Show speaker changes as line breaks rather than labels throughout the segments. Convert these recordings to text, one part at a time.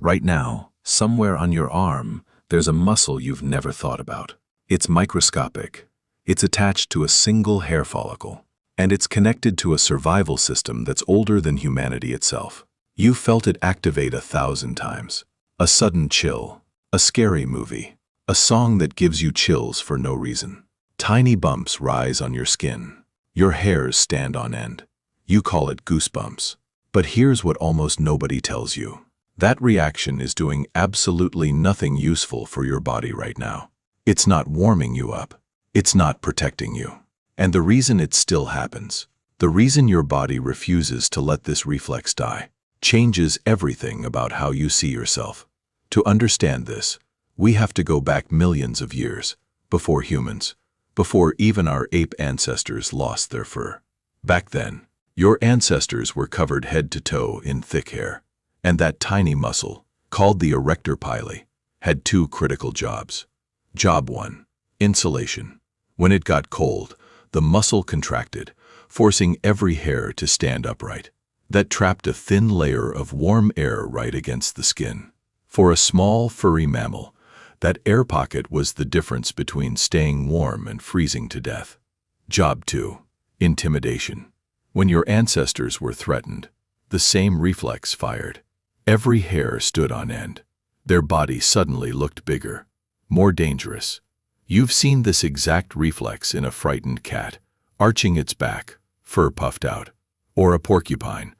Right now, somewhere on your arm, there's a muscle you've never thought about. It's microscopic. It's attached to a single hair follicle. And it's connected to a survival system that's older than humanity itself. You've felt it activate 1,000 times. A sudden chill, a scary movie, a song that gives you chills for no reason. Tiny bumps rise on your skin. Your hairs stand on end. You call it goosebumps. But here's what almost nobody tells you. That reaction is doing absolutely nothing useful for your body right now. It's not warming you up. It's not protecting you. And the reason it still happens, the reason your body refuses to let this reflex die, changes everything about how you see yourself. To understand this, we have to go back millions of years, before humans, before even our ape ancestors lost their fur. Back then, your ancestors were covered head to toe in thick hair, and that tiny muscle, called the erector pili, had two critical jobs. Job 1, insulation. When it got cold, the muscle contracted, forcing every hair to stand upright. That trapped a thin layer of warm air right against the skin. For a small, furry mammal, that air pocket was the difference between staying warm and freezing to death. Job 2, intimidation. When your ancestors were threatened, the same reflex fired. Every hair stood on end. Their body suddenly looked bigger, more dangerous. You've seen this exact reflex in a frightened cat, arching its back, fur puffed out, or a porcupine,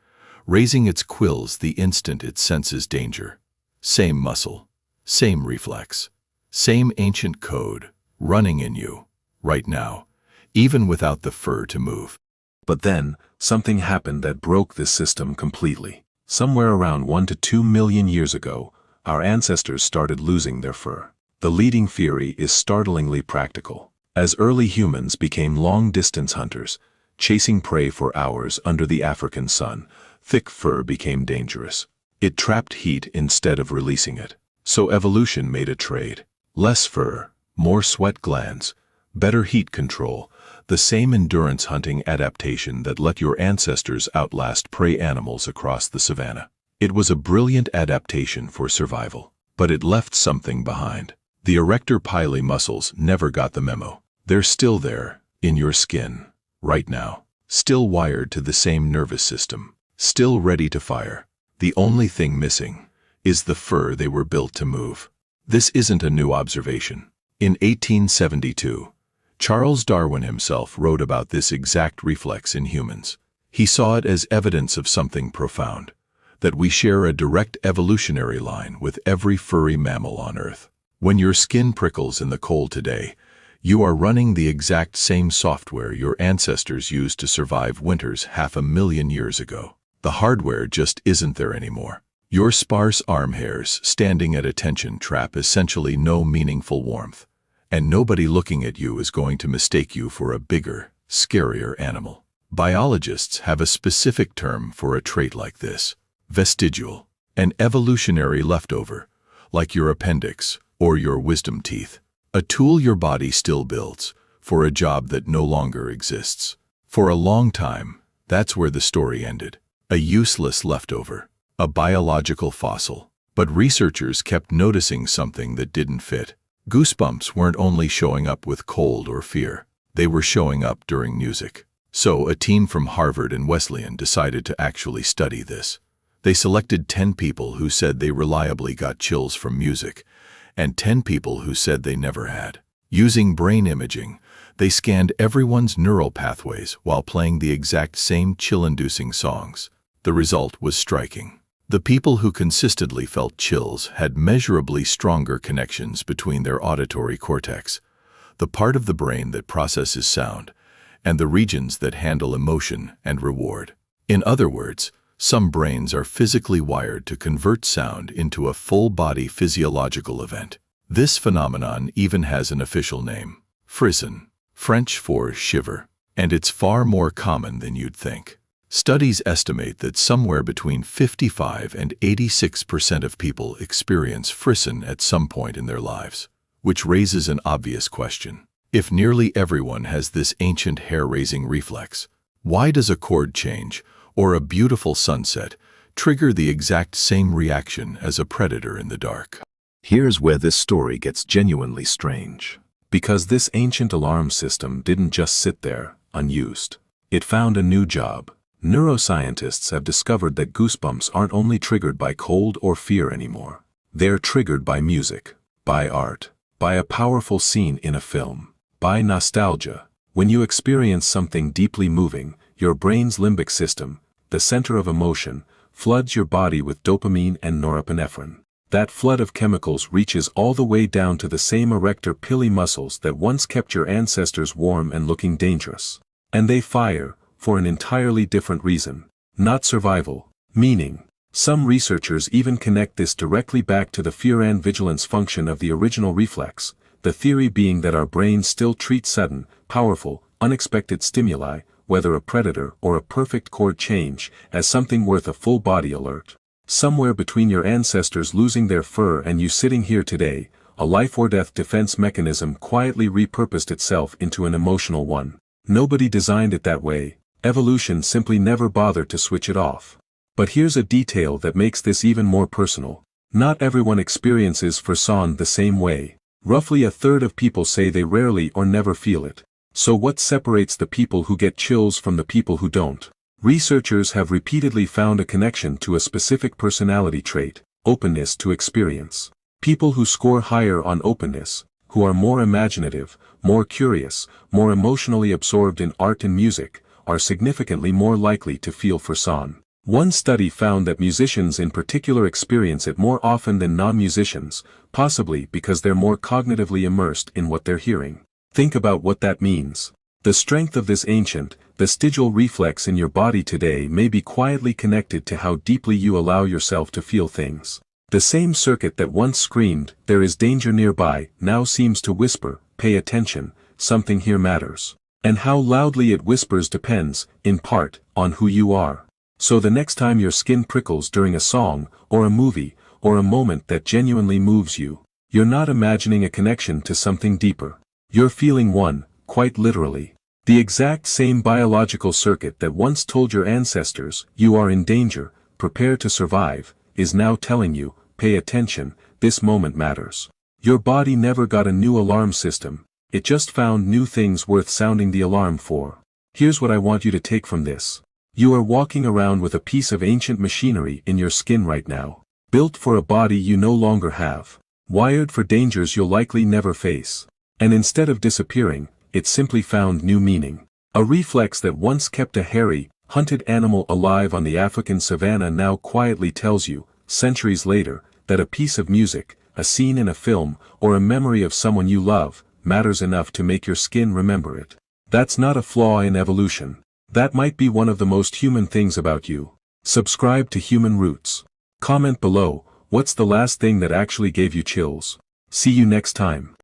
raising its quills the instant it senses danger. Same muscle, same reflex, same ancient code, running in you, right now, even without the fur to move.
But then, something happened that broke this system completely. Somewhere around 1 to 2 million years ago, our ancestors started losing their fur. The leading theory is startlingly practical. As early humans became long-distance hunters, chasing prey for hours under the African sun, thick fur became dangerous. It trapped heat instead of releasing it. So evolution made a trade. Less fur, more sweat glands, better heat control, the same endurance hunting adaptation that let your ancestors outlast prey animals across the savanna. It was a brilliant adaptation for survival, but it left something behind. The erector pili muscles never got the memo. They're still there, in your skin, right now, still wired to the same nervous system, still ready to fire. The only thing missing is the fur they were built to move. This isn't a new observation. In 1872, Charles Darwin himself wrote about this exact reflex in humans. He saw it as evidence of something profound, that we share a direct evolutionary line with every furry mammal on Earth. When your skin prickles in the cold today, you are running the exact same software your ancestors used to survive winters 500,000 years ago. The hardware just isn't there anymore. Your sparse arm hairs standing at attention trap essentially no meaningful warmth, and nobody looking at you is going to mistake you for a bigger, scarier animal. Biologists have a specific term for a trait like this: vestigial, an evolutionary leftover, like your appendix or your wisdom teeth, a tool your body still builds for a job that no longer exists. For a long time, that's where the story ended. A useless leftover, a biological fossil. But researchers kept noticing something that didn't fit. Goosebumps weren't only showing up with cold or fear, they were showing up during music. So a team from Harvard and Wesleyan decided to actually study this. They selected 10 people who said they reliably got chills from music, and 10 people who said they never had. Using brain imaging, they scanned everyone's neural pathways while playing the exact same chill-inducing songs. The result was striking. The people who consistently felt chills had measurably stronger connections between their auditory cortex, the part of the brain that processes sound, and the regions that handle emotion and reward. In other words, some brains are physically wired to convert sound into a full-body physiological event. This phenomenon even has an official name: Frisson, French for shiver, and it's far more common than you'd think. Studies estimate that somewhere between 55 and 86% of people experience frisson at some point in their lives, which raises an obvious question. If nearly everyone has this ancient hair-raising reflex, why does a chord change or a beautiful sunset
trigger the exact same reaction as a predator in the dark.
Here's where this story gets genuinely strange.
Because this ancient alarm system didn't just sit there, unused. It found a new job. Neuroscientists have discovered that goosebumps aren't only triggered by cold or fear anymore. They're triggered by music, by art, by a powerful scene in a film, by nostalgia. When you experience something deeply moving, your brain's limbic system, the center of emotion, floods your body with dopamine and norepinephrine. That flood of chemicals reaches all the way down to the same erector pili muscles that once kept your ancestors warm and looking dangerous. And they fire, for an entirely different reason. Not survival, meaning. Some researchers even connect this directly back to the fear and vigilance function of the original reflex, the theory being that our brains still treat sudden, powerful, unexpected stimuli, whether a predator or a perfect chord change, as something worth a full-body alert. Somewhere between your ancestors losing their fur and you sitting here today, a life-or-death defense mechanism quietly repurposed itself into an emotional one. Nobody designed it that way. Evolution simply never bothered to switch it off. But here's a detail that makes this even more personal. Not everyone experiences frisson the same way. Roughly a third of people say they rarely or never feel it. So what separates the people who get chills from the people who don't? Researchers have repeatedly found a connection to a specific personality trait, openness to experience. People who score higher on openness, who are more imaginative, more curious, more emotionally absorbed in art and music, are significantly more likely to feel frisson. One study found that musicians in particular experience it more often than non-musicians, possibly because they're more cognitively immersed in what they're hearing. Think about what that means. The strength of this ancient, vestigial reflex in your body today may be quietly connected to how deeply you allow yourself to feel things. The same circuit that once screamed, "There is danger nearby," now seems to whisper, "Pay attention, something here matters." And how loudly it whispers depends, in part, on who you are. So the next time your skin prickles during a song, or a movie, or a moment that genuinely moves you, you're not imagining a connection to something deeper. You're feeling one, quite literally. The exact same biological circuit that once told your ancestors, "You are in danger, prepare to survive," is now telling you, "Pay attention, this moment matters." Your body never got a new alarm system, it just found new things worth sounding the alarm for. Here's what I want you to take from this. You are walking around with a piece of ancient machinery in your skin right now, built for a body you no longer have, wired for dangers you'll likely never face. And instead of disappearing, it simply found new meaning. A reflex that once kept a hairy, hunted animal alive on the African savanna now quietly tells you, centuries later, that a piece of music, a scene in a film, or a memory of someone you love, matters enough to make your skin remember it. That's not a flaw in evolution. That might be one of the most human things about you. Subscribe to Human Roots. Comment below, what's the last thing that actually gave you chills? See you next time.